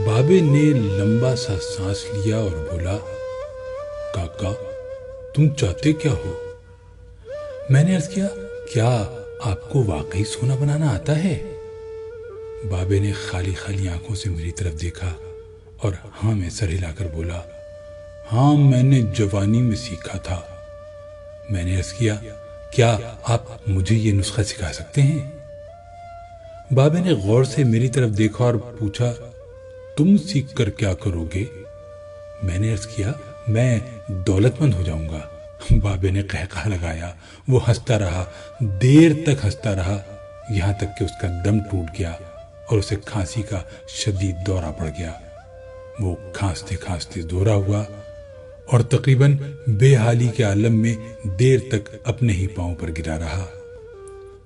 بابے نے لمبا سا سانس لیا اور بولا، کاکا تم چاہتے کیا ہو؟ میں نے عرض کیا، کیا آپ کو واقعی سونا بنانا آتا ہے؟ بابے نے خالی خالی آنکھوں سے میری طرف دیکھا اور ہاں میں سر ہلا کر بولا، ہاں میں نے جوانی میں سیکھا تھا۔ میں نے عرض کیا، کیا آپ مجھے یہ نسخہ سکھا سکتے ہیں؟ بابے نے غور سے میری طرف دیکھا اور پوچھا، تم سیکھ کر کیا کرو گے؟ میں نے عرض کیا، میں دولت مند ہو جاؤں گا۔ بابے نے قہقہ لگایا، وہ ہنستا رہا، دیر تک ہنستا رہا، یہاں تک کہ اس کا دم ٹوٹ گیا اور اسے کھانسی کا شدید دورہ پڑ گیا۔ وہ کھانستے کھانستے دورہ ہوا اور تقریباً بے حالی کے عالم میں دیر تک اپنے ہی پاؤں پر گرا رہا۔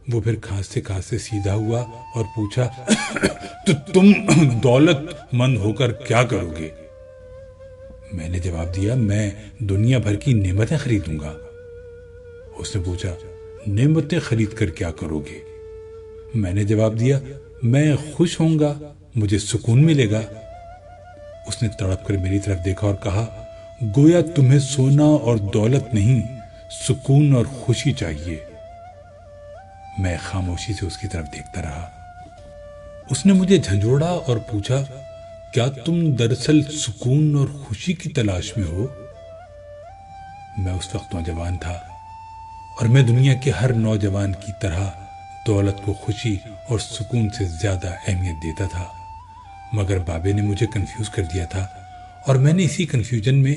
وہ پھر کھانستے کھانستے سیدھا ہوا اور پوچھا، تو تم دولت مند ہو کر کیا کرو گے؟ میں نے جواب دیا، میں دنیا بھر کی نعمتیں خریدوں گا۔ اس نے پوچھا، نعمتیں خرید کر کیا کرو گے؟ میں نے جواب دیا، میں خوش ہوں گا، مجھے سکون ملے گا۔ اس نے تڑپ کر میری طرف دیکھا اور کہا، گویا تمہیں سونا اور دولت نہیں، سکون اور خوشی چاہیے۔ میں خاموشی سے اس کی طرف دیکھتا رہا۔ اس نے مجھے جھنجھوڑا اور پوچھا، کیا تم دراصل سکون اور خوشی کی تلاش میں ہو؟ میں اس وقت نوجوان تھا اور میں دنیا کے ہر نوجوان کی طرح دولت کو خوشی اور سکون سے زیادہ اہمیت دیتا تھا، مگر بابے نے مجھے کنفیوز کر دیا تھا اور میں نے اسی کنفیوژن میں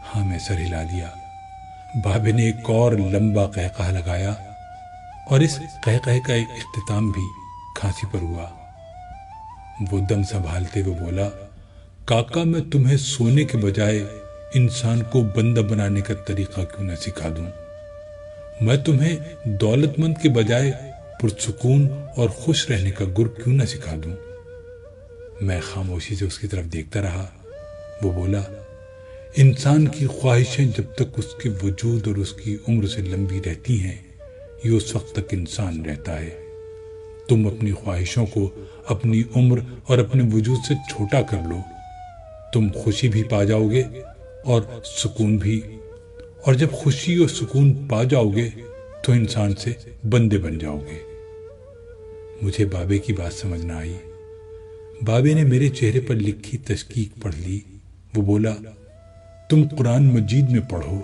ہاں میں سر ہلا دیا۔ بابے نے ایک اور لمبا قہقہ لگایا اور اس قہقہے کا اختتام بھی کھانسی پر ہوا۔ وہ دم سنبھالتے ہوئے بولا، کاکا میں تمہیں سونے کے بجائے انسان کو بندہ بنانے کا طریقہ کیوں نہ سکھا دوں؟ میں تمہیں دولت مند کے بجائے پرسکون اور خوش رہنے کا گر کیوں نہ سکھا دوں؟ میں خاموشی سے اس کی طرف دیکھتا رہا۔ وہ بولا، انسان کی خواہشیں جب تک اس کے وجود اور اس کی عمر سے لمبی رہتی ہیں، یہ اس وقت تک انسان رہتا ہے۔ تم اپنی خواہشوں کو اپنی عمر اور اپنے وجود سے چھوٹا کر لو، تم خوشی بھی پا جاؤ گے اور سکون بھی، اور جب خوشی اور سکون پا جاؤ گے تو انسان سے بندے بن جاؤ گے۔ مجھے بابے کی بات سمجھ نہ آئی۔ بابے نے میرے چہرے پر لکھی تشکیک پڑھ لی۔ وہ بولا، تم قرآن مجید میں پڑھو،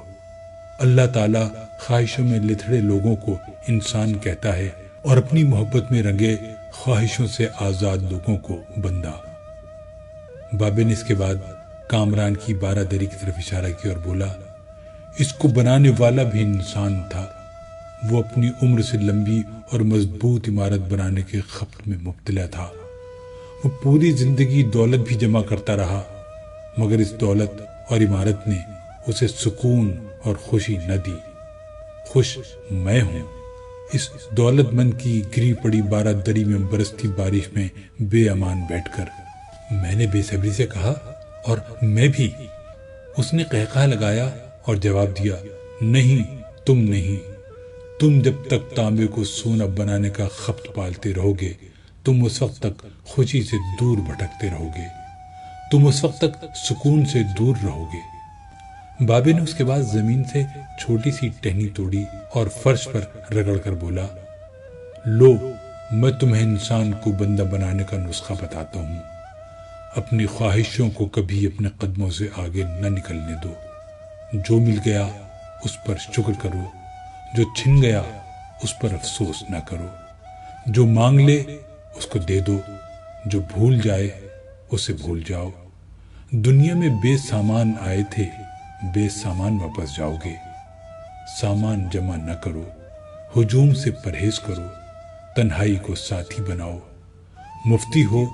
اللہ تعالیٰ خواہشوں میں لتھڑے لوگوں کو انسان کہتا ہے اور اپنی محبت میں رنگے خواہشوں سے آزاد لوگوں کو بندہ۔ بابے نے اس کے بعد کامران کی بارہ دری کی طرف اشارہ کیا اور بولا، اس کو بنانے والا بھی انسان تھا، وہ اپنی عمر سے لمبی اور مضبوط عمارت بنانے کے خبر میں مبتلا تھا۔ وہ پوری زندگی دولت بھی جمع کرتا رہا، مگر اس دولت اور عمارت نے اسے سکون اور خوشی نہ دی۔ خوش میں ہوں اس دولت مند کی گری پڑی بارہ دری میں برستی بارش میں بے امان بیٹھ کر۔ میں نے بے صبری سے کہا، اور میں بھی۔ اس نے قہقہ لگایا اور جواب دیا، نہیں تم نہیں، تم جب تک تانبے کو سونا بنانے کا خبت پالتے رہو گے، تم اس وقت تک خوشی سے دور بھٹکتے رہو گے، تم اس وقت تک سکون سے دور رہو گے۔ بابے نے اس کے بعد زمین سے چھوٹی سی ٹہنی توڑی اور فرش پر رگڑ کر بولا، لو میں تمہیں انسان کو بندہ بنانے کا نسخہ بتاتا ہوں۔ اپنی خواہشوں کو کبھی اپنے قدموں سے آگے نہ نکلنے دو۔ جو مل گیا اس پر شکر کرو، جو چھن گیا اس پر افسوس نہ کرو۔ جو مانگ لے اس کو دے دو، جو بھول جائے اسے بھول جاؤ۔ دنیا میں بے سامان آئے تھے، بے سامان واپس جاؤ گے۔ سامان جمع نہ کرو، ہجوم سے پرہیز کرو، تنہائی کو ساتھی بناؤ۔ مفتی ہو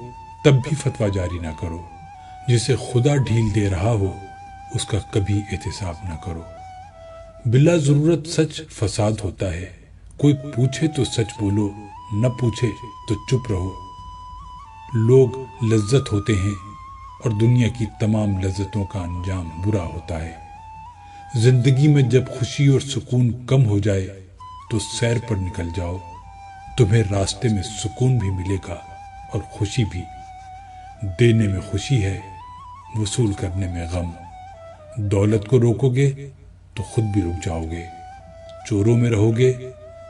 تب بھی فتویٰ جاری نہ کرو، جسے خدا ڈھیل دے رہا ہو اس کا کبھی احتساب نہ کرو۔ بلا ضرورت سچ فساد ہوتا ہے، کوئی پوچھے تو سچ بولو، نہ پوچھے تو چپ رہو۔ لوگ لذت ہوتے ہیں اور دنیا کی تمام لذتوں کا انجام برا ہوتا ہے۔ زندگی میں جب خوشی اور سکون کم ہو جائے تو سیر پر نکل جاؤ، تمہیں راستے میں سکون بھی ملے گا اور خوشی بھی۔ دینے میں خوشی ہے، وصول کرنے میں غم۔ دولت کو روکو گے تو خود بھی رک جاؤ گے، چوروں میں رہو گے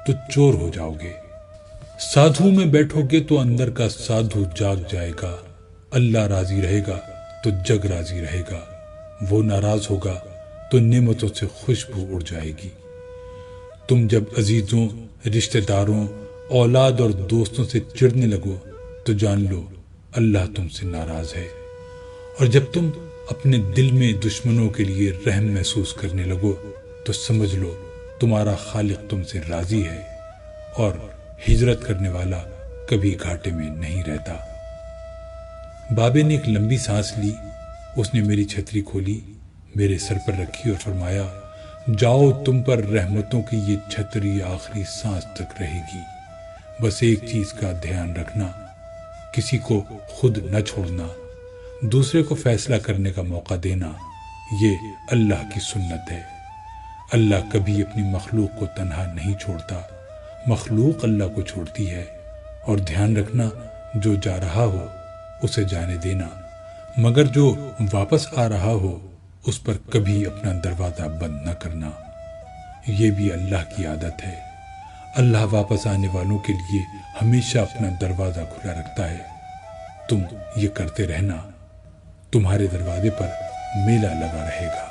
تو چور ہو جاؤ گے۔ سادھو میں بیٹھو گے تو اندر کا سادھو جاگ جائے گا۔ اللہ راضی رہے گا تو جگ راضی رہے گا، وہ ناراض ہوگا تو نعمتوں سے خوشبو اڑ جائے گی۔ تم جب عزیزوں، رشتہ داروں، اولاد اور دوستوں سے چڑھنے لگو تو جان لو اللہ تم سے ناراض ہے، اور جب تم اپنے دل میں دشمنوں کے لیے رحم محسوس کرنے لگو تو سمجھ لو تمہارا خالق تم سے راضی ہے، اور ہجرت کرنے والا کبھی گھاٹے میں نہیں رہتا۔ بابے نے ایک لمبی سانس لی، اس نے میری چھتری کھولی، میرے سر پر رکھی اور فرمایا، جاؤ، تم پر رحمتوں کی یہ چھتری آخری سانس تک رہے گی۔ بس ایک چیز کا دھیان رکھنا، کسی کو خود نہ چھوڑنا، دوسرے کو فیصلہ کرنے کا موقع دینا، یہ اللہ کی سنت ہے۔ اللہ کبھی اپنی مخلوق کو تنہا نہیں چھوڑتا، مخلوق اللہ کو چھوڑتی ہے۔ اور دھیان رکھنا، جو جا رہا ہو اسے جانے دینا، مگر جو واپس آ رہا ہو اس پر کبھی اپنا دروازہ بند نہ کرنا، یہ بھی اللہ کی عادت ہے۔ اللہ واپس آنے والوں کے لیے ہمیشہ اپنا دروازہ کھلا رکھتا ہے۔ تم یہ کرتے رہنا، تمہارے دروازے پر میلہ لگا رہے گا۔